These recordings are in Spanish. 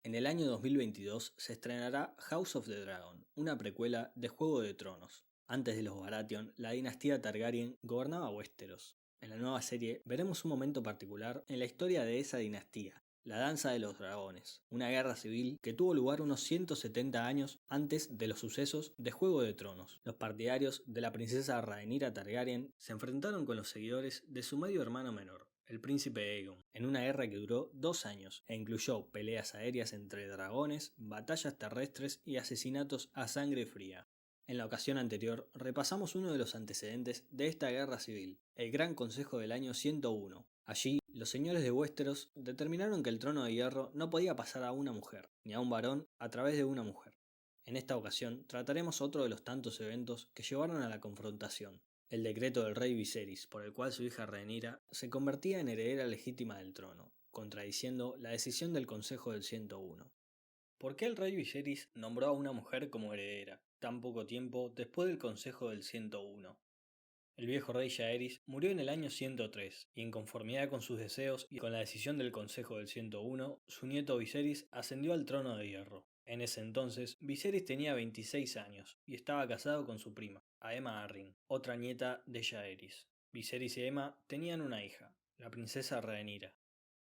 En el año 2022 se estrenará House of the Dragon, una precuela de Juego de Tronos. Antes de los Baratheon, la dinastía Targaryen gobernaba Westeros. En la nueva serie veremos un momento particular en la historia de esa dinastía, la Danza de los Dragones, una guerra civil que tuvo lugar unos 170 años antes de los sucesos de Juego de Tronos. Los partidarios de la princesa Rhaenyra Targaryen se enfrentaron con los seguidores de su medio hermano menor, el príncipe Aegon, en una guerra que duró 2 años e incluyó peleas aéreas entre dragones, batallas terrestres y asesinatos a sangre fría. En la ocasión anterior repasamos uno de los antecedentes de esta guerra civil, el Gran Consejo del año 101. Allí, los señores de Westeros determinaron que el trono de hierro no podía pasar a una mujer, ni a un varón a través de una mujer. En esta ocasión trataremos otro de los tantos eventos que llevaron a la confrontación, el decreto del rey Viserys, por el cual su hija Rhaenyra se convertía en heredera legítima del trono, contradiciendo la decisión del Consejo del 101. ¿Por qué el rey Viserys nombró a una mujer como heredera, tan poco tiempo después del Consejo del 101? El viejo rey Jaehaerys murió en el año 103, y en conformidad con sus deseos y con la decisión del Consejo del 101, su nieto Viserys ascendió al trono de hierro. En ese entonces, Viserys tenía 26 años y estaba casado con su prima, Aemma Arryn, otra nieta de Jaehaerys. Viserys y Aemma tenían una hija, la princesa Rhaenyra.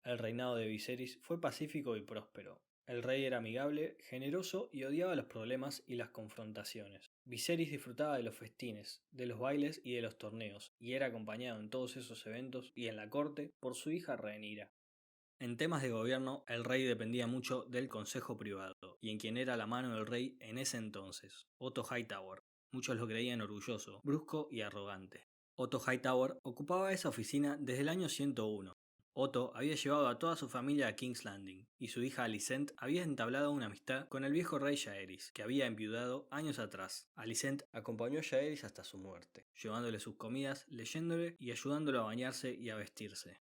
El reinado de Viserys fue pacífico y próspero. El rey era amigable, generoso y odiaba los problemas y las confrontaciones. Viserys disfrutaba de los festines, de los bailes y de los torneos, y era acompañado en todos esos eventos y en la corte por su hija Rhaenyra. En temas de gobierno, el rey dependía mucho del consejo privado, y en quien era la mano del rey en ese entonces, Otto Hightower. Muchos lo creían orgulloso, brusco y arrogante. Otto Hightower ocupaba esa oficina desde el año 101. Otto había llevado a toda su familia a King's Landing, y su hija Alicent había entablado una amistad con el viejo rey Jaehaerys, que había enviudado años atrás. Alicent acompañó a Jaehaerys hasta su muerte, llevándole sus comidas, leyéndole y ayudándolo a bañarse y a vestirse.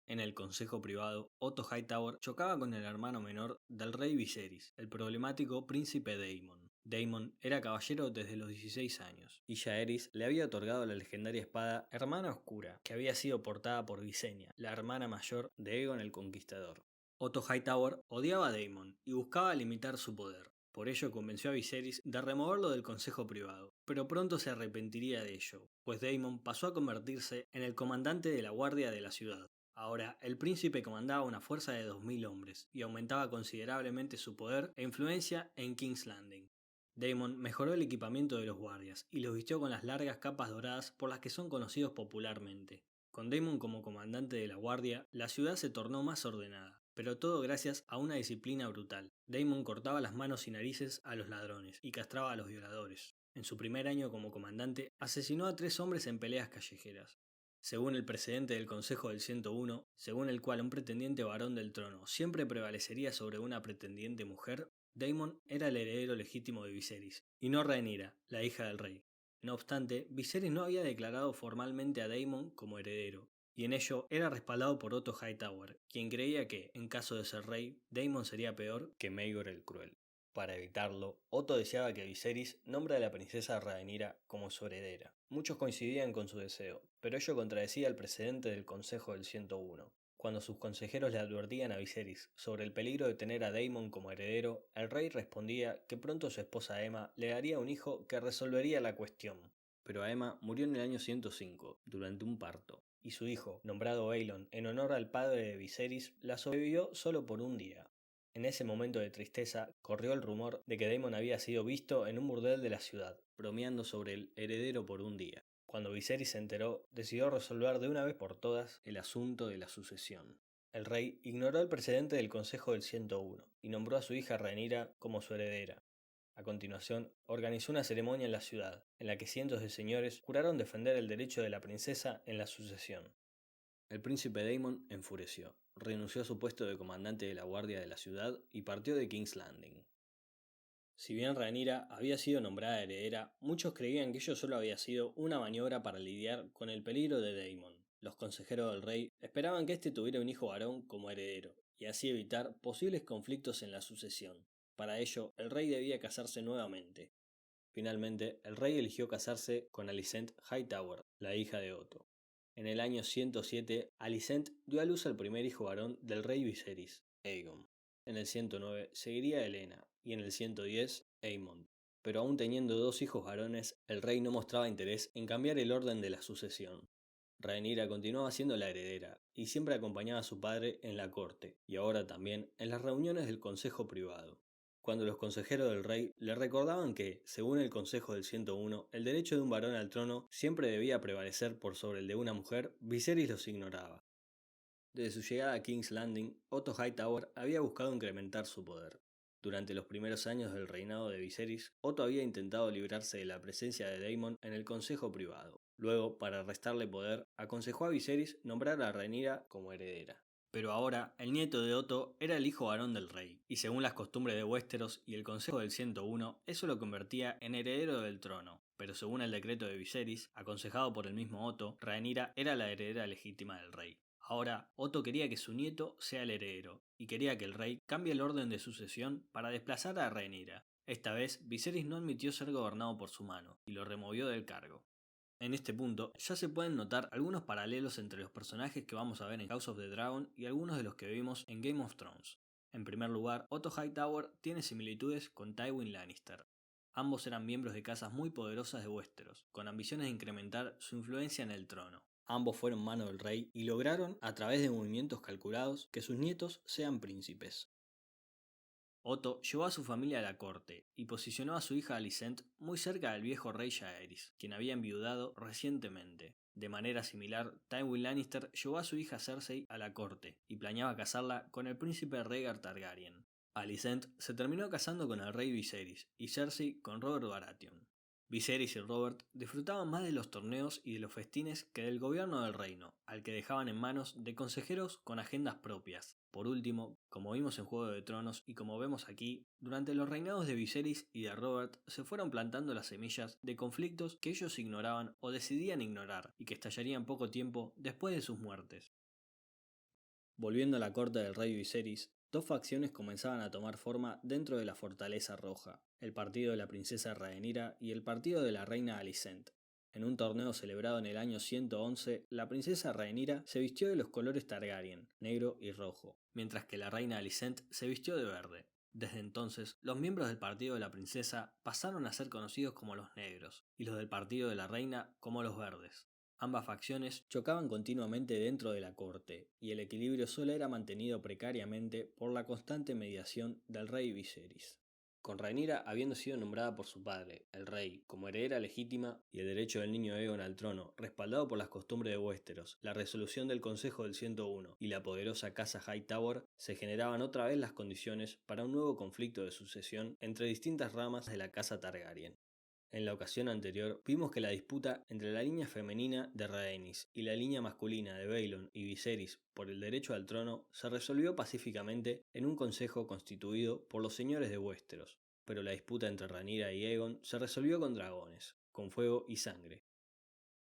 En el consejo privado, Otto Hightower chocaba con el hermano menor del rey Viserys, el problemático príncipe Daemon. Daemon era caballero desde los 16 años, y Jaehaerys le había otorgado la legendaria espada Hermana Oscura, que había sido portada por Visenya, la hermana mayor de Aegon el Conquistador. Otto Hightower odiaba a Daemon y buscaba limitar su poder. Por ello convenció a Viserys de removerlo del consejo privado, pero pronto se arrepentiría de ello, pues Daemon pasó a convertirse en el comandante de la guardia de la ciudad. Ahora, el príncipe comandaba una fuerza de 2000 hombres y aumentaba considerablemente su poder e influencia en King's Landing. Daemon mejoró el equipamiento de los guardias y los vistió con las largas capas doradas por las que son conocidos popularmente. Con Daemon como comandante de la guardia, la ciudad se tornó más ordenada, pero todo gracias a una disciplina brutal. Daemon cortaba las manos y narices a los ladrones y castraba a los violadores. En su primer año como comandante, asesinó a 3 hombres en peleas callejeras. Según el precedente del Consejo del 101, según el cual un pretendiente varón del trono siempre prevalecería sobre una pretendiente mujer, Daemon era el heredero legítimo de Viserys, y no Rhaenyra, la hija del rey. No obstante, Viserys no había declarado formalmente a Daemon como heredero, y en ello era respaldado por Otto Hightower, quien creía que, en caso de ser rey, Daemon sería peor que Maegor el Cruel. Para evitarlo, Otto deseaba que Viserys nombre a la princesa Rhaenyra como su heredera. Muchos coincidían con su deseo, pero ello contradecía el precedente del Consejo del 101. Cuando sus consejeros le advertían a Viserys sobre el peligro de tener a Daemon como heredero, el rey respondía que pronto su esposa Aemma le daría un hijo que resolvería la cuestión. Pero Aemma murió en el año 105, durante un parto, y su hijo, nombrado Baelon en honor al padre de Viserys, la sobrevivió solo por un día. En ese momento de tristeza, corrió el rumor de que Daemon había sido visto en un burdel de la ciudad, bromeando sobre el heredero por un día. Cuando Viserys se enteró, decidió resolver de una vez por todas el asunto de la sucesión. El rey ignoró el precedente del Consejo del 101 y nombró a su hija Rhaenyra como su heredera. A continuación, organizó una ceremonia en la ciudad, en la que cientos de señores juraron defender el derecho de la princesa en la sucesión. El príncipe Daemon enfureció, renunció a su puesto de comandante de la guardia de la ciudad y partió de King's Landing. Si bien Rhaenyra había sido nombrada heredera, muchos creían que ello solo había sido una maniobra para lidiar con el peligro de Daemon. Los consejeros del rey esperaban que éste tuviera un hijo varón como heredero, y así evitar posibles conflictos en la sucesión. Para ello, el rey debía casarse nuevamente. Finalmente, el rey eligió casarse con Alicent Hightower, la hija de Otto. En el año 107, Alicent dio a luz al primer hijo varón del rey Viserys, Aegon. en el 109 seguiría Helena y en el 110 Aemond. Pero aún teniendo 2 hijos varones, el rey no mostraba interés en cambiar el orden de la sucesión. Rhaenyra continuaba siendo la heredera y siempre acompañaba a su padre en la corte y ahora también en las reuniones del consejo privado. Cuando los consejeros del rey le recordaban que, según el consejo del 101, el derecho de un varón al trono siempre debía prevalecer por sobre el de una mujer, Viserys los ignoraba. Desde su llegada a King's Landing, Otto Hightower había buscado incrementar su poder. Durante los primeros años del reinado de Viserys, Otto había intentado librarse de la presencia de Daemon en el consejo privado. Luego, para restarle poder, aconsejó a Viserys nombrar a Rhaenyra como heredera. Pero ahora, el nieto de Otto era el hijo varón del rey, y según las costumbres de Westeros y el consejo del 101, eso lo convertía en heredero del trono. Pero según el decreto de Viserys, aconsejado por el mismo Otto, Rhaenyra era la heredera legítima del rey. Ahora, Otto quería que su nieto sea el heredero, y quería que el rey cambie el orden de sucesión para desplazar a Rhaenyra. Esta vez, Viserys no admitió ser gobernado por su mano, y lo removió del cargo. En este punto, ya se pueden notar algunos paralelos entre los personajes que vamos a ver en House of the Dragon y algunos de los que vimos en Game of Thrones. En primer lugar, Otto Hightower tiene similitudes con Tywin Lannister. Ambos eran miembros de casas muy poderosas de Westeros, con ambiciones de incrementar su influencia en el trono. Ambos fueron mano del rey y lograron, a través de movimientos calculados, que sus nietos sean príncipes. Otto llevó a su familia a la corte y posicionó a su hija Alicent muy cerca del viejo rey Jaehaerys, quien había enviudado recientemente. De manera similar, Tywin Lannister llevó a su hija Cersei a la corte y planeaba casarla con el príncipe Rhaegar Targaryen. Alicent se terminó casando con el rey Viserys y Cersei con Robert Baratheon. Viserys y Robert disfrutaban más de los torneos y de los festines que del gobierno del reino, al que dejaban en manos de consejeros con agendas propias. Por último, como vimos en Juego de Tronos y como vemos aquí, durante los reinados de Viserys y de Robert se fueron plantando las semillas de conflictos que ellos ignoraban o decidían ignorar y que estallarían poco tiempo después de sus muertes. Volviendo a la corte del rey Viserys, 2 facciones comenzaban a tomar forma dentro de la Fortaleza Roja, el partido de la princesa Rhaenyra y el partido de la reina Alicent. En un torneo celebrado en el año 111, la princesa Rhaenyra se vistió de los colores Targaryen, negro y rojo, mientras que la reina Alicent se vistió de verde. Desde entonces, los miembros del partido de la princesa pasaron a ser conocidos como los negros, y los del partido de la reina como los verdes. Ambas facciones chocaban continuamente dentro de la corte, y el equilibrio solo era mantenido precariamente por la constante mediación del rey Viserys. Con Rhaenyra habiendo sido nombrada por su padre, el rey, como heredera legítima y el derecho del niño Aegon al trono, respaldado por las costumbres de Westeros, la resolución del Consejo del 101 y la poderosa casa Hightower, se generaban otra vez las condiciones para un nuevo conflicto de sucesión entre distintas ramas de la casa Targaryen. En la ocasión anterior vimos que la disputa entre la línea femenina de Rhaenys y la línea masculina de Baelon y Viserys por el derecho al trono se resolvió pacíficamente en un consejo constituido por los señores de Westeros, pero la disputa entre Rhaenyra y Aegon se resolvió con dragones, con fuego y sangre.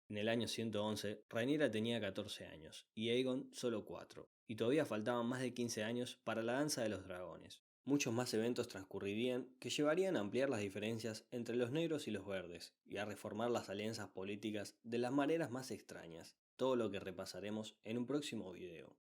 En el año 111, Rhaenyra tenía 14 años y Aegon solo 4, y todavía faltaban más de 15 años para la danza de los dragones. Muchos más eventos transcurrirían que llevarían a ampliar las diferencias entre los negros y los verdes, y a reformar las alianzas políticas de las maneras más extrañas, todo lo que repasaremos en un próximo video.